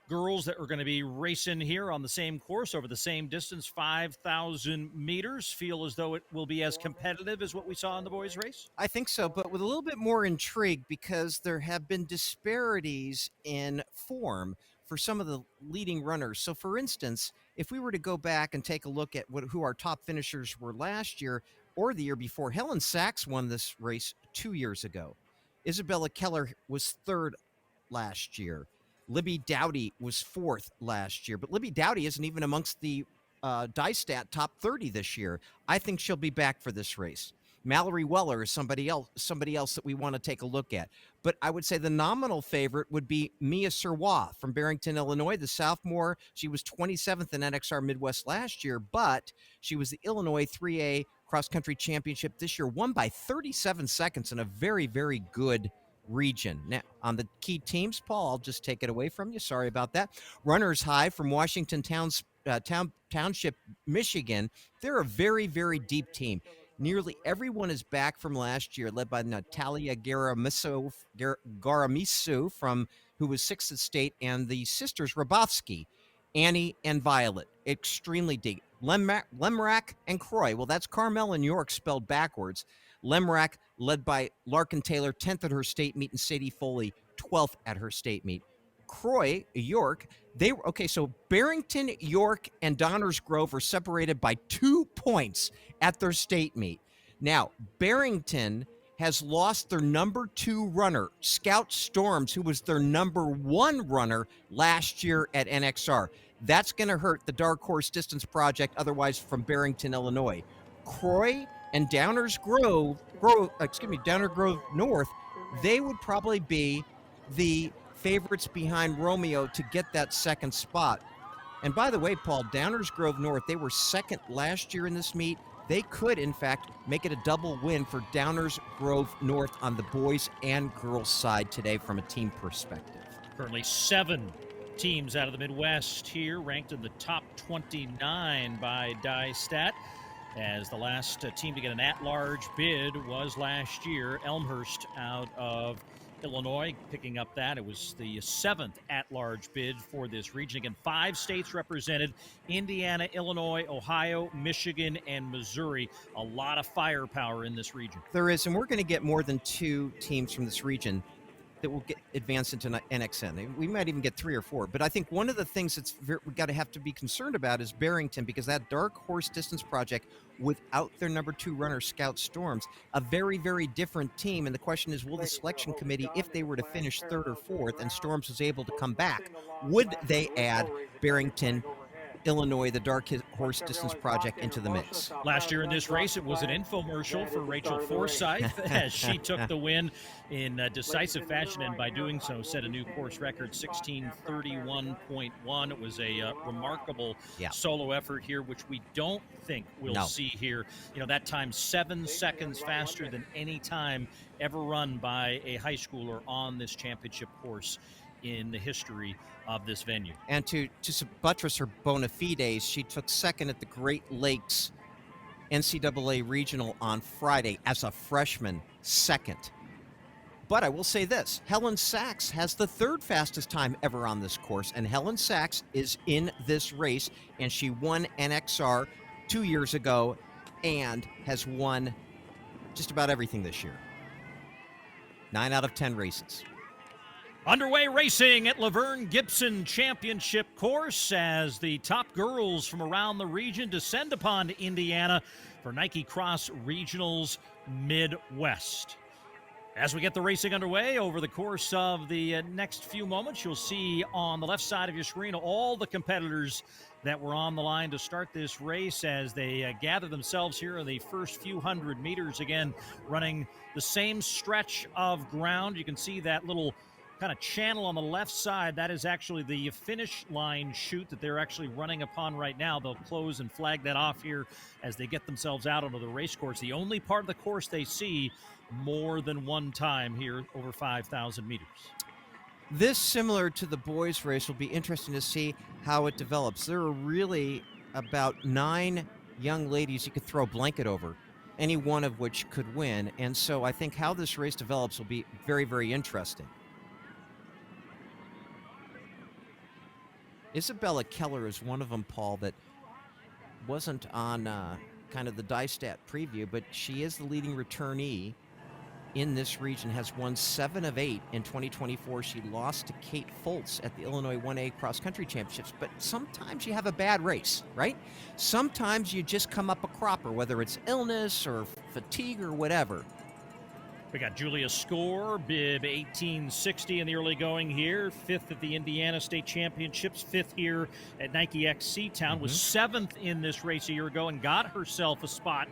girls that are going to be racing here on the same course over the same distance, 5,000 meters. Feel as though it will be as competitive as what we saw in the boys' race? I think so, but with a little bit more intrigue because there have been disparities in form for some of the leading runners. So, for instance, if we were to go back and take a look at who our top finishers were last year or the year before, Helen Sachs won this race 2 years ago. Isabella Keller was third last year. Libby Dowdy was fourth last year, but Libby Dowdy isn't even amongst the DieStat top 30 this year. I think she'll be back for this race. Mallory Weller is somebody else that we want to take a look at. But I would say the nominal favorite would be Mia Serwa from Barrington, Illinois, the sophomore. She was 27th in NXR Midwest last year, but she was the Illinois 3A cross-country championship this year, won by 37 seconds in a very, very good region. Now, on the key teams, Paul, I'll just take it away from you. Sorry about that. Runners High from Washington Township, Michigan. They're a very, very deep team. Nearly everyone is back from last year, led by Natalia Garamisu, who was sixth at state, and the sisters Rabovsky, Annie and Violet. Extremely deep. Lemrak and Croy. Well, that's Carmel and York spelled backwards. Lemrak, led by Larkin Taylor, 10th at her state meet, and Sadie Foley, 12th at her state meet. Croy, York, so Barrington, York, and Downers Grove are separated by 2 points at their state meet. Now, Barrington has lost their number 2 runner, Scout Storms, who was their number 1 runner last year at NXR. That's going to hurt the Dark Horse Distance Project, otherwise from Barrington, Illinois. Croy and Downers Grove North, they would probably be the favorites behind Romeo to get that second spot. And by the way, Paul, Downers Grove North, they were second last year in this meet. They could, in fact, make it a double win for Downers Grove North on the boys and girls side today from a team perspective. Currently 7 teams out of the Midwest here, ranked in the top 29 by DieStat, as the last team to get an at-large bid was last year, Elmhurst out of Illinois, picking up that. It was the 7th at-large bid for this region. Again, 5 states represented: Indiana, Illinois, Ohio, Michigan, and Missouri. A lot of firepower in this region. There is, and we're going to get more than 2 teams from this region that will get advanced into NXN. We might even get 3 or 4. But I think one of the things that's we got to have to be concerned about is Barrington, because that Dark Horse Distance Project, without their number 2 runner, Scout Storms, a very, very different team. And the question is, will the selection committee, if they were to finish 3rd or 4th and Storms was able to come back, would they add Barrington, Illinois, the Dark Horse Distance Project, into the mix? Last year in this race, it was an infomercial for Rachel Forsyth as she took the win in decisive fashion, and by doing so set a new course record, 16:31.1. It was a remarkable solo effort here, which we don't think we'll see here. You know, that time 7 seconds faster than any time ever run by a high schooler on this championship course in the history of this venue. And to buttress her bona fides, she took 2nd at the Great Lakes NCAA Regional on Friday as a freshman, 2nd. But I will say this, Helen Sachs has the 3rd fastest time ever on this course, and Helen Sachs is in this race, and she won NXR 2 years ago and has won just about everything this year. 9 out of 10 races. Underway racing at Laverne Gibson Championship Course as the top girls from around the region descend upon Indiana for Nike Cross Regionals Midwest. As we get the racing underway over the course of the next few moments, you'll see on the left side of your screen all the competitors that were on the line to start this race as they gather themselves here in the first few hundred meters, again running the same stretch of ground. You can see that little kind of channel on the left side. That is actually the finish line chute that they're actually running upon right now. They'll close and flag that off here as they get themselves out onto the race course. The only part of the course they see more than one time here, over 5,000 meters. This, similar to the boys' race, will be interesting to see how it develops. There are really about 9 young ladies you could throw a blanket over, any one of which could win. And so I think how this race develops will be very, very interesting. Isabella Keller is one of them, Paul, that wasn't on kind of the die-stat preview, but she is the leading returnee in this region, has won 7 of 8 in 2024. She lost to Kate Foltz at the Illinois 1A Cross Country Championships. But sometimes you have a bad race, right? Sometimes you just come up a cropper, whether it's illness or fatigue or whatever. We got Julia Score, bib 1860 in the early going here, 5th at the Indiana State Championships, 5th here at Nike XC Town, was 7th in this race a year ago and got herself a spot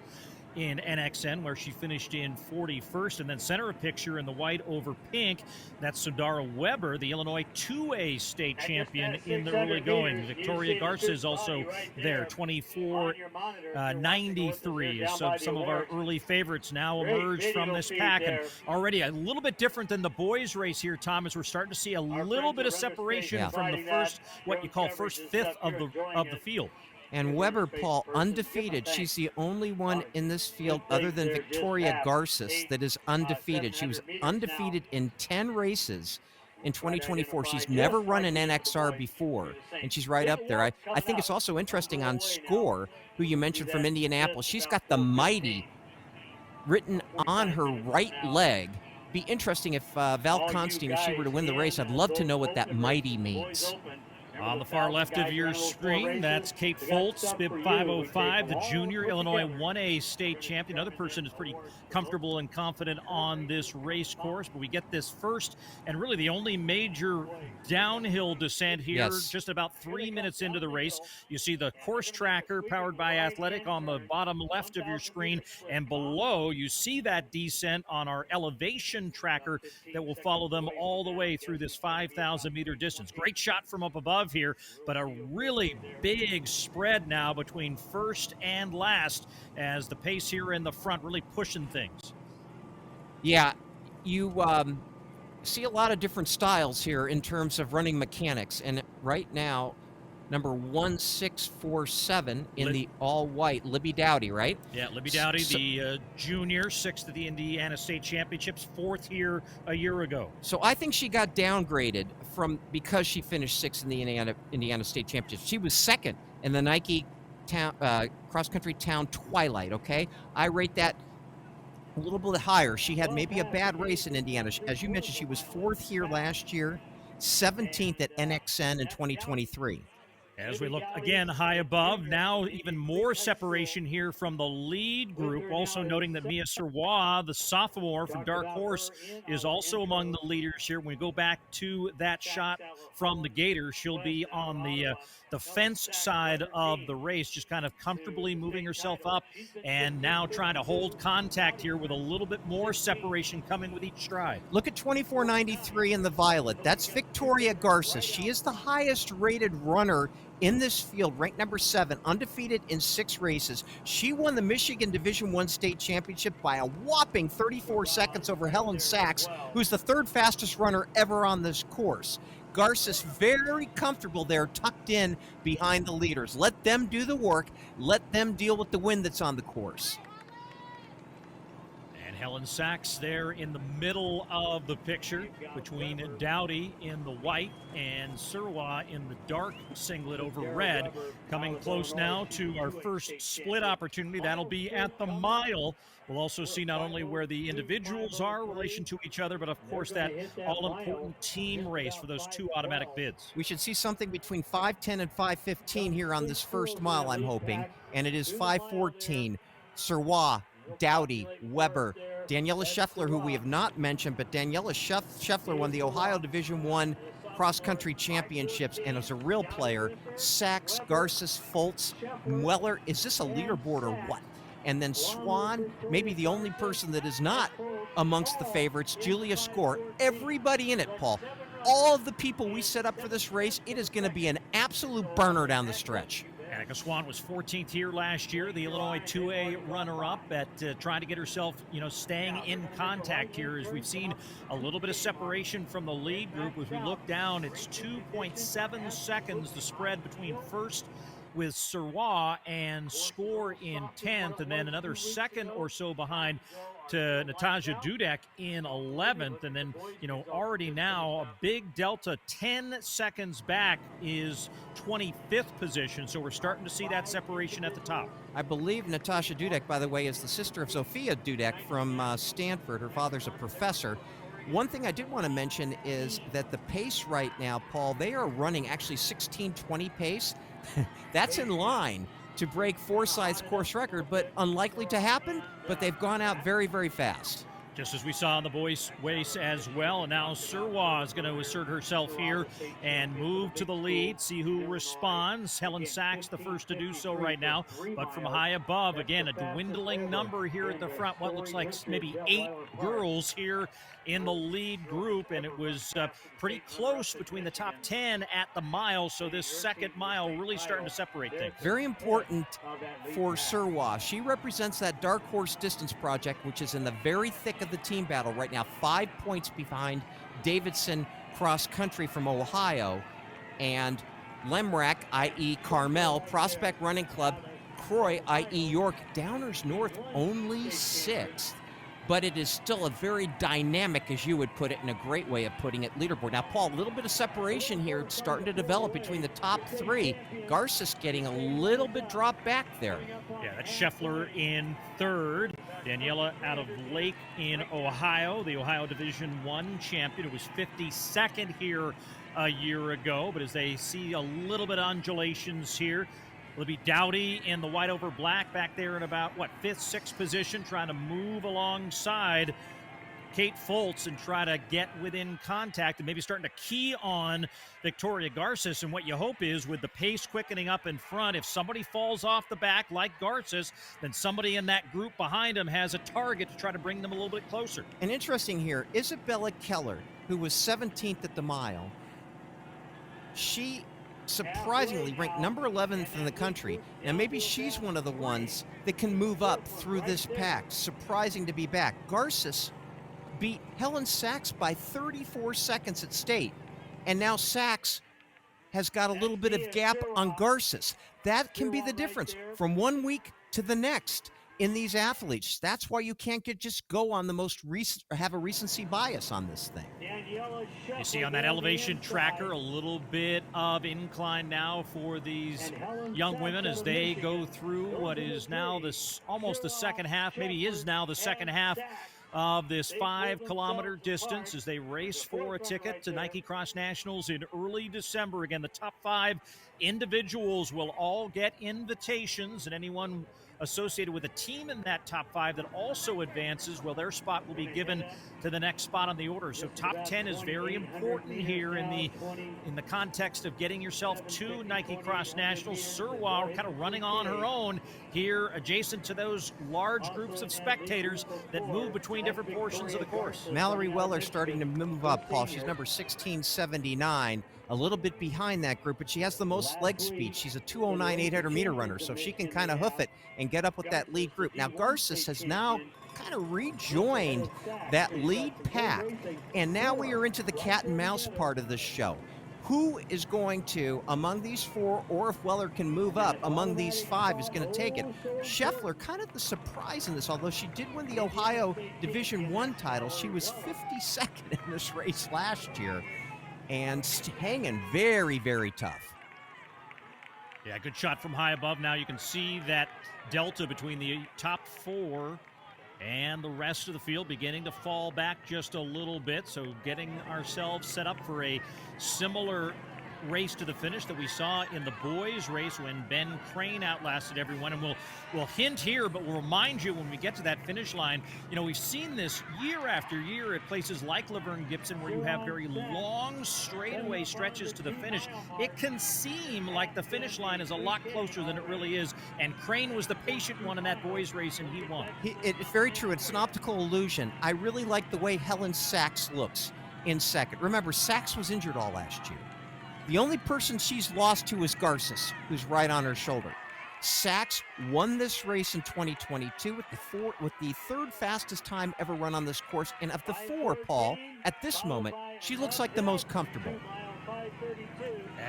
in NXN, where she finished in 41st. And then center a picture in the white over pink. That's Sudara Weber, the Illinois 2A state champion in the early going. Victoria Garza is also there, 24.93. So some of our early favorites now emerge from this pack. And already a little bit different than the boys race here, Tom, as we're starting to see a little bit of separation from the first, what you call first fifth of the field. And Weber, Paul, undefeated. She's the only one in this field other than Victoria Garces that is undefeated. She was undefeated in 10 races in 2024. She's never run an NXR before, and she's right up there. I think it's also interesting on Score, who you mentioned from Indianapolis. She's got the Mighty written on her right leg. Be interesting if Val Constein, if she were to win the race. I'd love to know what that Mighty means. On the far left of your screen, that's Kate Foltz, bib 505, the junior Illinois 1A state champion. Another person is pretty comfortable and confident on this race course. But we get this first and really the only major downhill descent here, just about 3 minutes into the race. You see the course tracker powered by Athletic on the bottom left of your screen. And below, you see that descent on our elevation tracker that will follow them all the way through this 5,000-meter distance. Great shot from up above here, but a really big spread now between first and last as the pace here in the front really pushing things. Yeah, you see a lot of different styles here in terms of running mechanics, and right now number 1647 in the all-white, Libby Dowdy, right? Yeah, Libby Dowdy, the junior, 6th at the Indiana State Championships, 4th here a year ago. So I think she got downgraded because she finished 6th in the Indiana State Championships. She was 2nd in the Nike cross-country town Twilight, okay? I rate that a little bit higher. She had maybe a bad race in Indiana. As you mentioned, she was 4th here last year, 17th at NXN in 2023. As we look again high above, now even more separation here from the lead group. Also noting that Mia Serwa, the sophomore from Dark Horse, is also among the leaders here. When we go back to that shot from the Gator, she'll be on the fence side of the race, just kind of comfortably moving herself up and now trying to hold contact here with a little bit more separation coming with each stride. Look at 24.93 in the violet. That's Victoria Garces. She is the highest rated runner in this field, ranked number 7, undefeated in 6 races. She won the Michigan Division I state championship by a whopping 34 seconds over Helen Sachs, who's the 3rd fastest runner ever on this course. Garces very comfortable there, tucked in behind the leaders. Let them do the work. Let them deal with the wind that's on the course. Helen Sachs there in the middle of the picture between Dowdy in the white and Serwa in the dark singlet over red. Coming close now to our first split opportunity. That'll be at the mile. We'll also see not only where the individuals are in relation to each other, but of course that all-important team race for those 2 automatic bids. We should see something between 5:10 and 5:15 here on this first mile, I'm hoping, and it is 5:14. Serwa, Dowdy, Weber, Daniela Scheffler, who we have not mentioned, but Daniela Scheffler won the Ohio Division I cross-country championships and is a real player. Sachs, Garces, Foltz, Mueller. Is this a leaderboard or what? And then Swan, maybe the only person that is not amongst the favorites, Julia Score. Everybody in it, Paul. All of the people we set up for this race, it is going to be an absolute burner down the stretch. Annika Swan was 14th here last year, the Illinois 2A runner-up at trying to get herself, staying in contact here as we've seen a little bit of separation from the lead group. As we look down, it's 2.7 seconds, the spread between first with Sirois and score in 10th, and then another second or so behind to Natasha Dudek in 11th. And then, already now a big delta, 10 seconds back is 25th position. So we're starting to see that separation at the top. I believe Natasha Dudek, by the way, is the sister of Sophia Dudek from Stanford. Her father's a professor. One thing I did want to mention is that the pace right now, Paul, they are running actually 16:20 pace. That's in line to break Forsyth's course record, but unlikely to happen. But they've gone out very, very fast. Just as we saw in the boys' race as well. And now Sirois is going to assert herself here and move to the lead, see who responds. Helen Sachs the first to do so right now. But from high above, again, a dwindling number here at the front. What looks like maybe 8 girls here in the lead group. And it was pretty close between the top 10 at the mile. So this second mile really starting to separate things. Very important for Sirois. She represents that Dark Horse Distance Project, which is in the very thick of the team battle right now, 5 points behind Davidson Cross Country from Ohio, and Lemrack, i.e. Carmel, Prospect Running Club, Croy, i.e. York, Downers North only 6th. But it is still a very dynamic, as you would put it, and a great way of putting it, leaderboard. Now, Paul, a little bit of separation here starting to develop between the top 3. Garces getting a little bit dropped back there. Yeah, that's Scheffler in 3rd. Daniela out of Lake in Ohio, the Ohio Division I champion, who was 52nd here a year ago. But as they see a little bit of undulations here, it'll be Dowdy in the white over black back there in about, 5th, 6th position, trying to move alongside Kate Foltz and try to get within contact and maybe starting to key on Victoria Garces. And what you hope is, with the pace quickening up in front, if somebody falls off the back like Garces, then somebody in that group behind him has a target to try to bring them a little bit closer. And interesting here, Isabella Keller, who was 17th at the mile, she surprisingly ranked number 11th in the country, and maybe she's one of the ones that can move up through this pack. Surprising to be back. Garces beat Helen Sachs by 34 seconds at state, and now Sachs has got a little bit of gap on Garces. That can be the difference from one week to the next in these athletes. That's why you can't just go on the most recent, or have a recency bias on this thing. You see on that elevation tracker a little bit of incline now for these young women as they go through what is now this almost the second half, maybe is now the second half of this 5-kilometer distance as they race for a ticket to Nike Cross Nationals in early December. Again, the top 5 individuals will all get invitations, and anyone associated with a team in that top 5 that also advances, well, their spot will be given to the next spot on the order. So top 10 is very important here in the context of getting yourself to Nike Cross Nationals. Sirois kind of running on her own here, adjacent to those large groups of spectators that move between different portions of the course. Mallory Weller starting to move up, Paul. She's number 1679, a little bit behind that group, but she has the most leg speed. She's a 209 800-meter runner, so she can kind of hoof it and get up with that lead group. Now, Garces has now kind of rejoined that lead pack, and now we are into the cat and mouse part of this show. Who is going to, among these 4, or if Weller can move up, among these 5 is going to take it? Scheffler, kind of the surprise in this, although she did win the Ohio Division I title. She was 52nd in this race last year and hanging very, very tough. Yeah, good shot from high above. Now you can see that delta between the top 4 and the rest of the field beginning to fall back just a little bit. So getting ourselves set up for a similar race to the finish that we saw in the boys race when Ben Crane outlasted everyone. And we'll hint here, but we'll remind you when we get to that finish line, we've seen this year after year at places like Laverne Gibson where you have very long straightaway stretches to the finish. It can seem like the finish line is a lot closer than it really is, and Crane was the patient one in that boys race and he won. It's very true. It's an optical illusion. I really like the way Helen Sachs looks in second. Remember, Sachs was injured all last year. The only person she's lost to is Garces, who's right on her shoulder. Sachs won this race in 2022 with the 3rd fastest time ever run on this course. And of the 4, Paul, at this moment, she looks like the most comfortable.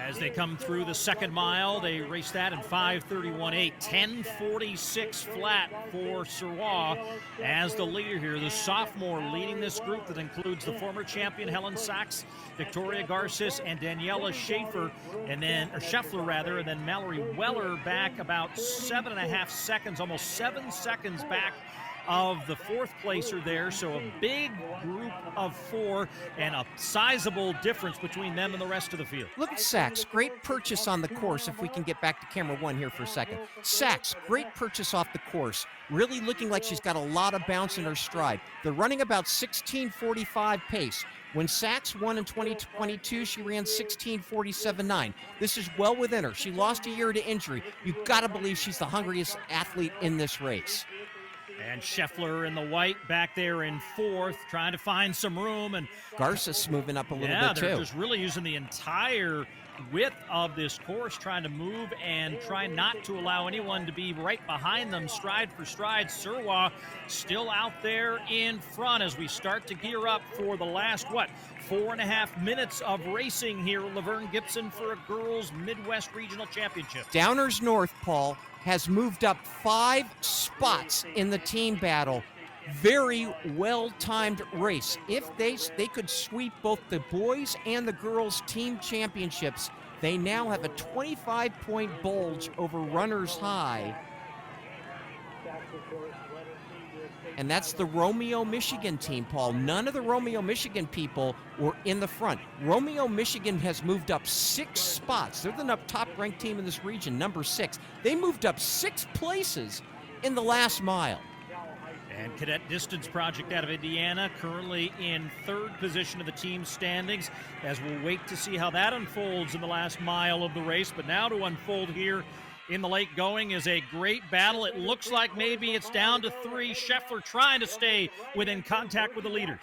As they come through the second mile, they race that in 5:31.8, 10:46 flat for Sirois as the leader here. The sophomore leading this group that includes the former champion Helen Sachs, Victoria Garces, and Daniela Scheffler, and then Mallory Weller back about 7.5 seconds, almost 7 seconds back of the fourth placer there. So a big group of four and a sizable difference between them and the rest of the field. Look at Sachs, great purchase on the course, if we can get back to camera one here for a second. Sachs, great purchase off the course, really looking like she's got a lot of bounce in her stride. They're running about 16:45 pace. When Sachs won in 2022, she ran 16:47.9. This is well within her. She lost a year to injury. You've got to believe she's the hungriest athlete in this race. And Scheffler in the white back there in fourth, trying to find some room. And Garces moving up a little bit, too. Yeah, they're just really using the entire width of this course, trying to move and try not to allow anyone to be right behind them, stride for stride. Sirois still out there in front as we start to gear up for the last, 4.5 minutes of racing here at Laverne Gibson for a girls Midwest Regional Championship. Downers North, Paul, has moved up 5 spots in the team battle. Very well-timed race. If they could sweep both the boys and the girls team championships, they now have a 25-point bulge over runners high. And that's the Romeo, Michigan team, Paul. None of the Romeo, Michigan people were in the front. Romeo, Michigan has moved up 6 spots. They're the top-ranked team in this region, number 6. They moved up 6 places in the last mile. And Cadet Distance Project out of Indiana currently in third position of the team standings, as we'll wait to see how that unfolds in the last mile of the race. But now to unfold here in the late going is a great battle. It looks like maybe it's down to 3. Scheffler trying to stay within contact with the leaders.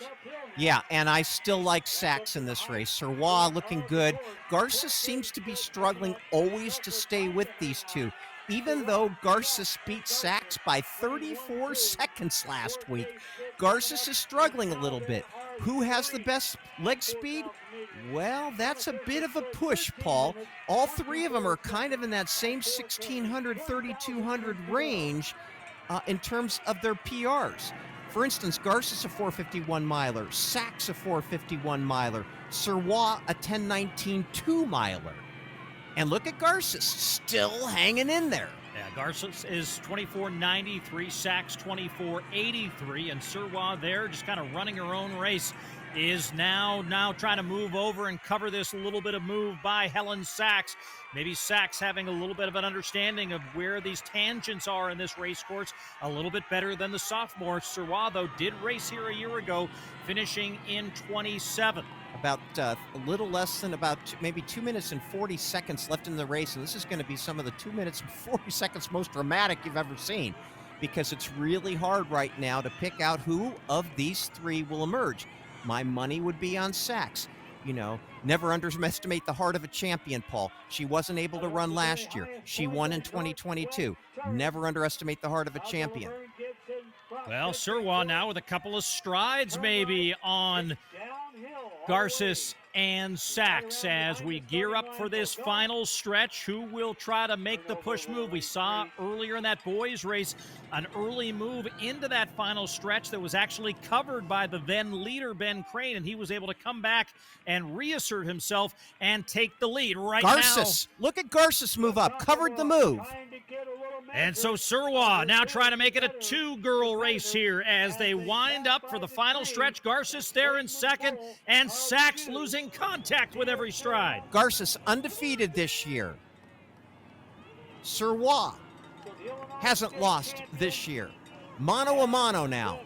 Yeah, and I still like Sachs in this race. Sirois looking good. Garces seems to be struggling always to stay with these two. Even though Garces beat Sachs by 34 seconds last week, Garces is struggling a little bit. Who has the best leg speed? Well, that's a bit of a push, Paul. All 3 of them are kind of in that same 1,600, 3,200 range in terms of their PRs. For instance, Garces a 4:51 miler, Sachs a 4:51 miler, Sirois a 10:19 2-miler. And look at Garces, still hanging in there. Yeah, Garces is 24.93, Sachs 24.83, and Sirois there just kind of running her own race is now trying to move over and cover this little bit of move by Helen Sachs. Maybe Sachs having a little bit of an understanding of where these tangents are in this race course, a little bit better than the sophomore. Sirois, though, did race here a year ago, finishing in 27th. About a little less than maybe 2 minutes and 40 seconds left in the race, and this is going to be some of the 2 minutes and 40 seconds most dramatic you've ever seen, because it's really hard right now to pick out who of these 3 will emerge. My money would be on Sachs. You know, never underestimate the heart of a champion, Paul. She wasn't able to run last year. She won in 2022. Never underestimate the heart of a champion. Well, Sirois now with a couple of strides maybe on Garces and Sachs as we gear up for this final stretch. Who will try to make the push move? We saw earlier in that boys race an early move into that final stretch that was actually covered by the then leader Ben Crane, and he was able to come back and reassert himself and take the lead right Garces, now. look at Garces move up, covered the move. And so Sirois now trying to make it a 2-girl race here as they wind up for the final stretch. Garces there in second, and Sachs losing contact with every stride. Garces undefeated this year. Sirois hasn't lost this year. Mano a mano now.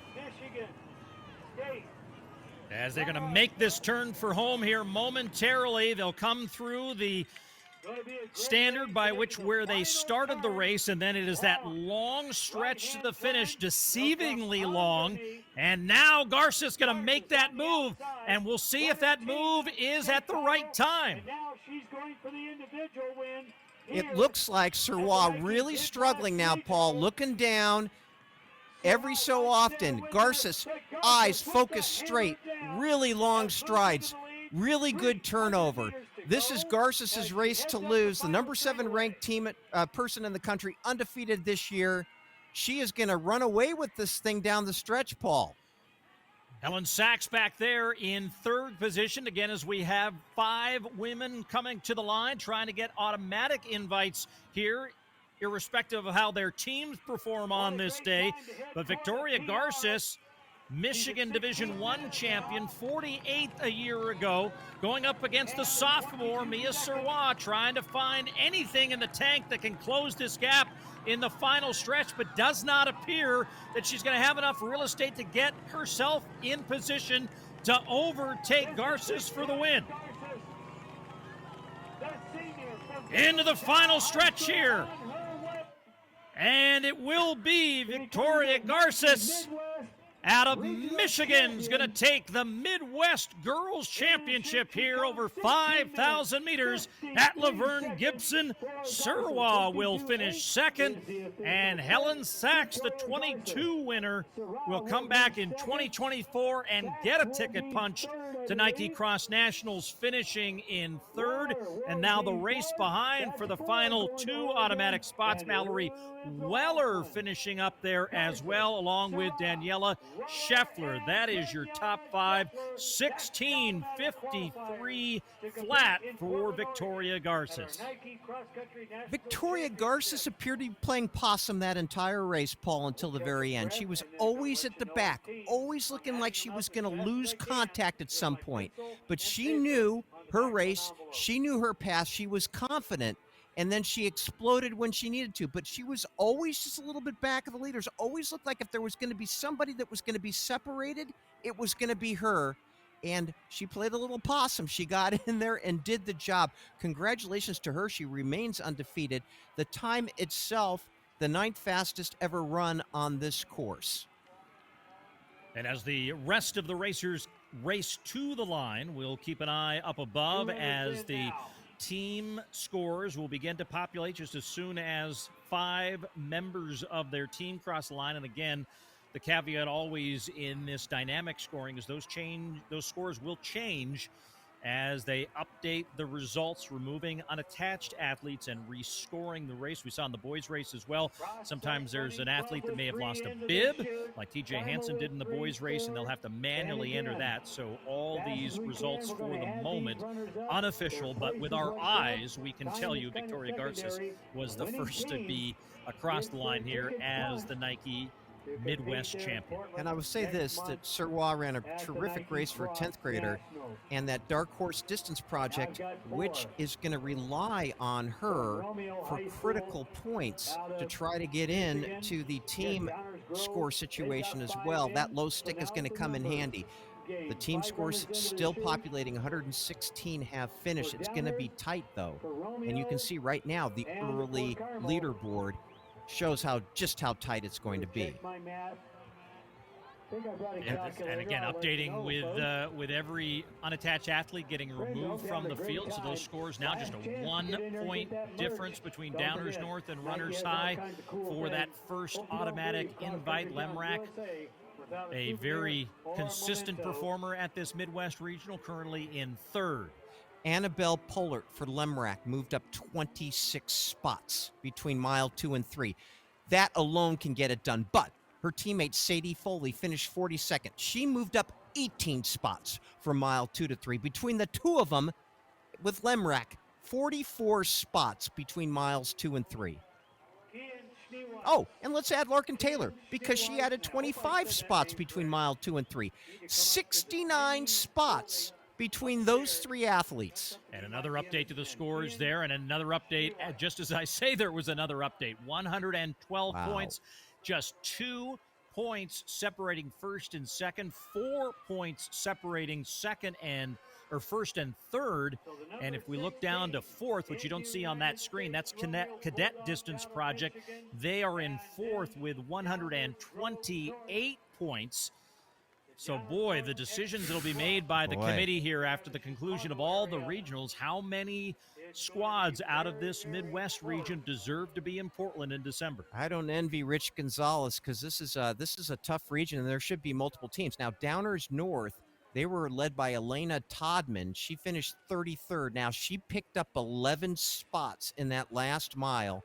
As they're going to make this turn for home here momentarily, they'll come through the standard by where they started the race, and then it is that long stretch to the finish, deceivingly long. And now Garces going to make that move, and we'll see if that move is at the right time. It looks like Sirois really struggling now, Paul, looking down every so often. Garces, eyes focused straight, really long strides, really good turnover. This is Garcis's race to lose. The number 7 ranked team person in the country, undefeated this year. She is going to run away with this thing down the stretch, Paul. Helen Sachs back there in third position. Again, as we have 5 women coming to the line, trying to get automatic invites here, irrespective of how their teams perform on this day. But Victoria Garces, Michigan Division I champion, 48th a year ago, going up against the sophomore Mia Serwa, trying to find anything in the tank that can close this gap in the final stretch, but does not appear that she's going to have enough real estate to get herself in position to overtake Garces for the win. Into the final stretch here. And it will be Victoria Garces out of Michigan's going to take the Midwest Girls Championship here over 5,000 meters at Laverne Gibson. Serwa will finish second, and Helen Sachs, the 22 winner, will come back in 2024 and get a ticket punched to Nike Cross Nationals, finishing in third. And now the race behind for the final 2 automatic spots. Mallory Weller finishing up there as well, along with Daniela Scheffler. That is your top 5. 16:53 flat for Victoria Garces. Victoria Garces appeared to be playing possum that entire race, Paul, until the very end. She was always at the back, always looking like she was going to lose contact at some point. But she knew her race, she knew her path, she was confident, and then she exploded when she needed to. But she was always just a little bit back of the leaders. Always looked like if there was going to be somebody that was going to be separated, it was going to be her. And she played a little possum. She got in there and did the job. Congratulations to her. She remains undefeated. The time itself, the 9th fastest ever run on this course. And as the rest of the racers race to the line, we'll keep an eye up above as the team scores will begin to populate just as soon as 5 members of their team cross the line. And again, the caveat always in this dynamic scoring is those scores will change as they update the results, removing unattached athletes and rescoring the race. We saw in the boys' race as well. Sometimes there's an athlete that may have lost a bib, like TJ Hansen did in the boys' race, and they'll have to manually enter that. So all these results for the moment, unofficial, but with our eyes, we can tell you Victoria Garces was the first to be across the line here as the Nike Midwest champion. And I would say this, that Serwa ran a terrific race for a 10th grader, and that Dark Horse Distance Project, which is going to rely on her for critical points to try to get in to the team score situation as well. That low stick is going to come in handy. The team scores still populating, 116 have finished. It's going to be tight, though. And you can see right now the early leaderboard shows just how tight it's going to be. And again, updating with every unattached athlete getting removed from the field. So those scores now just a 1-point difference between Downers North and Runners High for that first automatic invite. Lemrack, a very consistent performer at this Midwest Regional, currently in third. Annabelle Pollert for Lemrack moved up 26 spots between mile 2 and 3. That alone can get it done. But her teammate Sadie Foley finished 42nd. She moved up 18 spots from mile 2 to 3. Between the two of them, with Lemrack, 44 spots between miles 2 and 3. Oh, and let's add Larkin Taylor, because she added 25 spots between mile 2 and 3. 69 spots between those 3 athletes. And another update to the scores there, and another update, just as I say there was another update, 112 points, just 2 points separating first and second, 4 points separating first and third. And if we look down to fourth, which you don't see on that screen, that's Cadet Distance Project. They are in fourth with 128 points. So, boy, the decisions that will be made by the committee here after the conclusion of all the regionals, how many squads out of this Midwest region deserve to be in Portland in December? I don't envy Rich Gonzalez, because this is a tough region, and there should be multiple teams. Now, Downers North They were led by Elena Todman. She finished 33rd. Now, she picked up 11 spots in that last mile.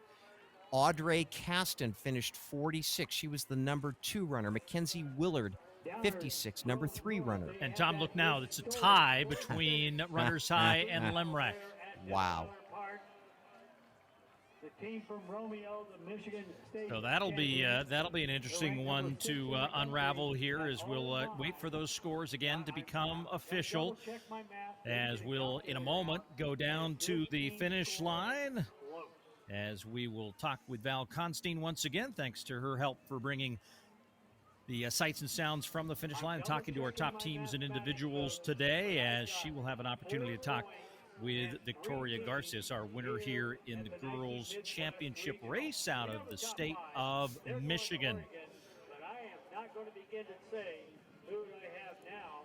Audrey Caston finished 46. She was the number 2 runner. Mackenzie Willard, 56, number 3 runner. And Tom, look now, it's a tie between Runners High and Lemrack. Wow. So that'll be an interesting one to unravel here as we'll wait for those scores again to become official, as we'll in a moment go down to the finish line, as we will talk with Val Constein once again, thanks to her help for bringing the sights and sounds from the finish line and talking to our top teams and individuals today, as she will have an opportunity to talk with Victoria Garces, our winner here in the girls' championship race out of the state of Michigan. But I am not going to begin to say who I have now.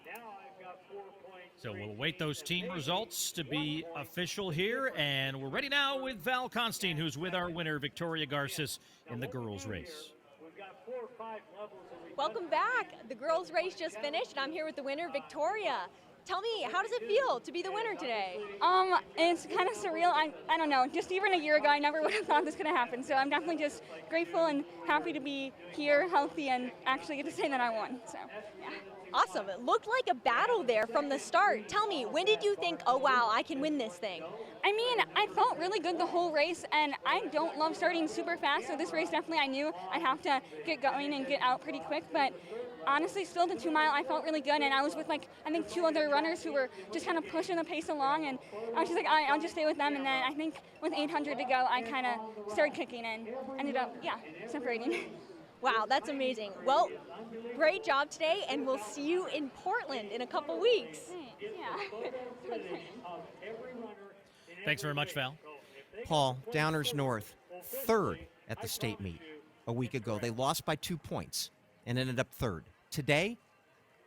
Now I've got 4 points. So we'll await those team results to be official here, and we're ready now with Val Constein, who's with our winner, Victoria Garces, in the girls' race. We've got 4 or 5 levels. Welcome back. The girls' race just finished, and I'm here with the winner, Victoria. Tell me, how does it feel to be the winner today? It's kind of surreal. I don't know. Just even a year ago, I never would have thought this could have happened. So I'm definitely just grateful and happy to be here, healthy, and actually get to say that I won. So, yeah. Awesome. It looked like a battle there from the start. Tell me, when did you think, oh wow, I can win this thing? I mean, I felt really good the whole race, and I don't love starting super fast, so this race definitely I knew I'd have to get going and get out pretty quick, but honestly, still the 2 mile, I felt really good, and I was with I think 2 other runners who were just kind of pushing the pace along, and I was just like, all right, I'll just stay with them, and then I think with 800 to go, I kind of started kicking and ended up, separating. Wow, that's amazing. Well, great job today, and we'll see you in Portland in a couple weeks. Yeah. Thanks very much, Val. Paul, Downers North, 3rd at the state meet a week ago. They lost by 2 points and ended up 3rd. Today,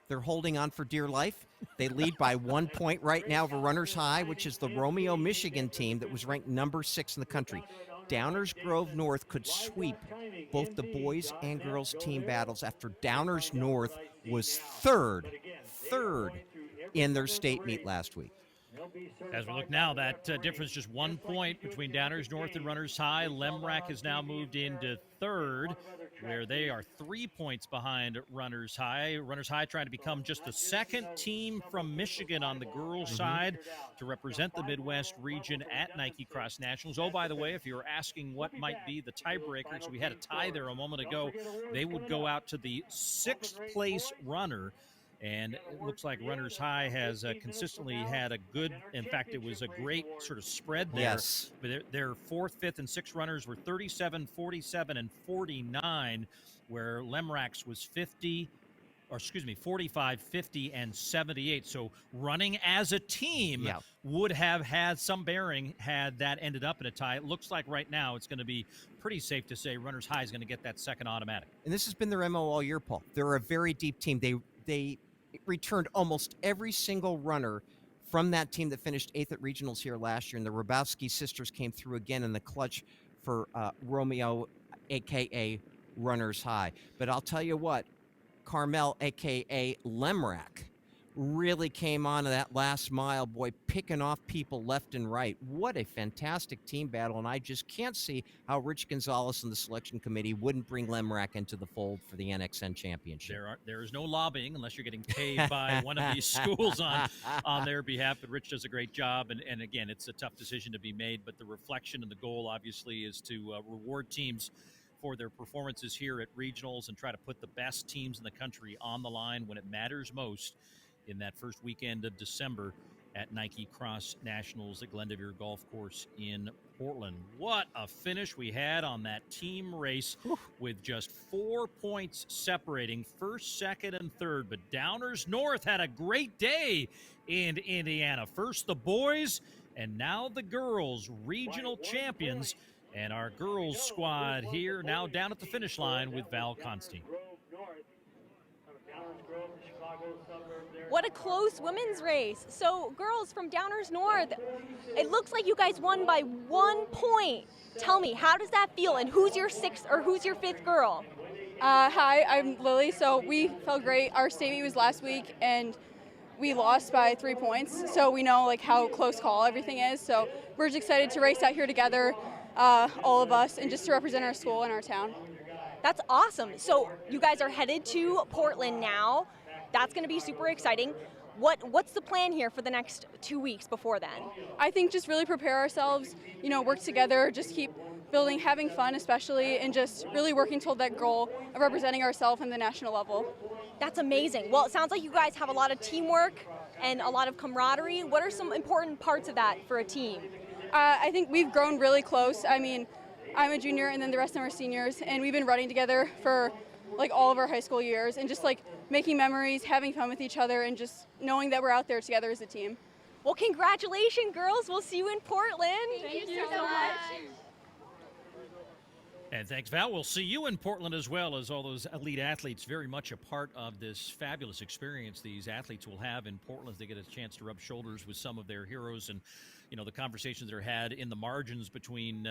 they're holding on for dear life. They lead by 1 point right now over Runners High, which is the Romeo, Michigan team that was ranked number 6 in the country. Downers Grove North could sweep both the boys and girls team battles after Downers North was third in their state meet last week. As we look now, that difference just 1 point between Downers North and Runners High. Lemrack has now moved into 3rd, where they are 3 points behind Runners High. Runners High trying to become just the 2nd team from Michigan on the girls' side to represent the Midwest region at Nike Cross Nationals. Oh, by the way, if you're asking what might be the tiebreakers, we had a tie there a moment ago. They would go out to the 6th place runner. And it looks like Runners High has consistently had a good, in fact, it was a great sort of spread there. Yes. But their 4th, 5th, and 6th runners were 37, 47, and 49, where Lemrack's was 45, 50, and 78. So running as a team would have had some bearing had that ended up in a tie. It looks like right now it's going to be pretty safe to say Runners High is going to get that 2nd automatic. And this has been their MO all year, Paul. They're a very deep team. They returned almost every single runner from that team that finished 8th at regionals here last year, and the Rabowski sisters came through again in the clutch for Romeo, a.k.a. Runners High. But I'll tell you what, Carmel, a.k.a. Lemrack, really came on to that last mile, boy, picking off people left and right. What a fantastic team battle, and I just can't see how Rich Gonzalez and the selection committee wouldn't bring Lemrack into the fold for the NXN championship. There is no lobbying unless you're getting paid by one of these schools on their behalf, but Rich does a great job, and again, it's a tough decision to be made, but the reflection and the goal, obviously, is to reward teams for their performances here at regionals and try to put the best teams in the country on the line when it matters most in that first weekend of December at Nike Cross Nationals at Glendoveer Golf Course in Portland. What a finish we had on that team race with just 4 points separating 1st, 2nd, and 3rd. But Downers North had a great day in Indiana. First the boys, and now the girls, regional champions. And our girls squad here now down at the finish line with Val Constein. What a close women's race. So, girls from Downers North, it looks like you guys won by 1 point. Tell me, how does that feel? And who's your 6th or who's your 5th girl? Hi, I'm Lily. So we felt great. Our state meet was last week, and we lost by 3 points. So we know like how close call everything is. So we're just excited to race out here together, all of us, and just to represent our school and our town. That's awesome. So you guys are headed to Portland now. That's going to be super exciting. What's the plan here for the next 2 weeks before then? I think just really prepare ourselves, work together, just keep building, having fun especially, and just really working toward that goal of representing ourselves in the national level. That's amazing. Well, it sounds like you guys have a lot of teamwork and a lot of camaraderie. What are some important parts of that for a team? I think we've grown really close. I mean, I'm a junior and then the rest of them are seniors, and we've been running together for like all of our high school years, and just like making memories, having fun with each other, and just knowing that we're out there together as a team. Well, congratulations, girls. We'll see you in Portland. Thank you so much. And thanks, Val. We'll see you in Portland as well, as all those elite athletes, very much a part of this fabulous experience these athletes will have in Portland as they get a chance to rub shoulders with some of their heroes, and the conversations that are had in the margins between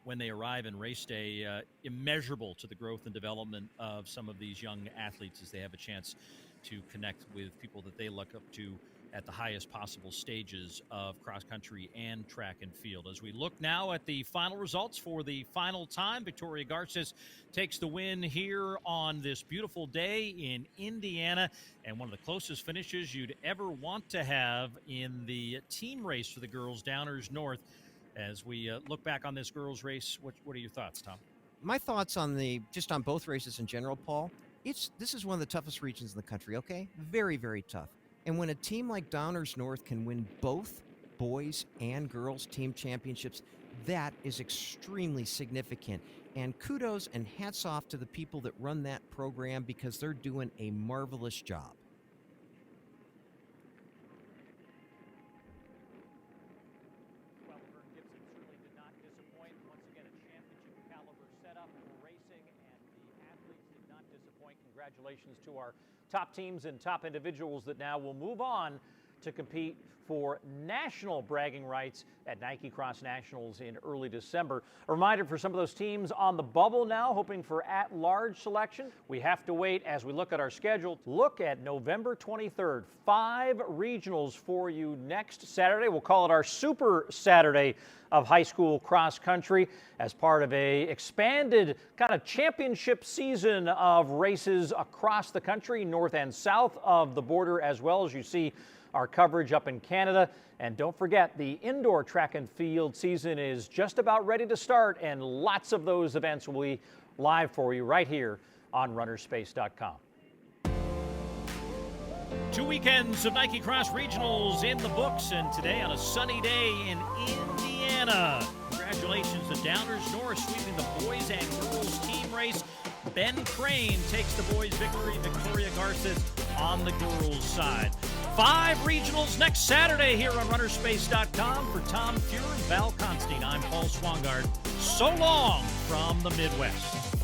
when they arrive and race day, immeasurable to the growth and development of some of these young athletes as they have a chance to connect with people that they look up to at the highest possible stages of cross country and track and field. As we look now at the final results for the final time, Victoria Garces takes the win here on this beautiful day in Indiana, and one of the closest finishes you'd ever want to have in the team race for the girls Downers North. As we look back on this girls race, what are your thoughts, Tom? My thoughts on on both races in general, Paul. This is one of the toughest regions in the country. Okay, very, very tough. And when a team like Downers North can win both boys and girls team championships, that is extremely significant. And kudos and hats off to the people that run that program, because they're doing a marvelous job. Well, Laverne Gibson certainly did not disappoint. Once again, a championship caliber setup for racing, and the athletes did not disappoint. Congratulations to our top teams and top individuals that now will move on to compete for national bragging rights at Nike Cross Nationals in early December. A reminder for some of those teams on the bubble now, hoping for at-large selection. We have to wait as we look at our schedule. Look at November 23rd. 5 regionals for you next Saturday. We'll call it our Super Saturday of high school cross country as part of a expanded kind of championship season of races across the country, north and south of the border, as well as you see our coverage up in Canada. And don't forget, the indoor track and field season is just about ready to start, and lots of those events will be live for you right here on runnerspace.com. 2 weekends of Nike Cross Regionals in the books, and today on a sunny day in Indiana. Congratulations to Downers North sweeping the boys and girls team race. Ben Crane takes the boys' victory. Victoria Garces on the girls' side. 5 regionals next Saturday here on runnerspace.com. For Tom Fuhr and Val Constein, I'm Paul Swangard. So long from the Midwest.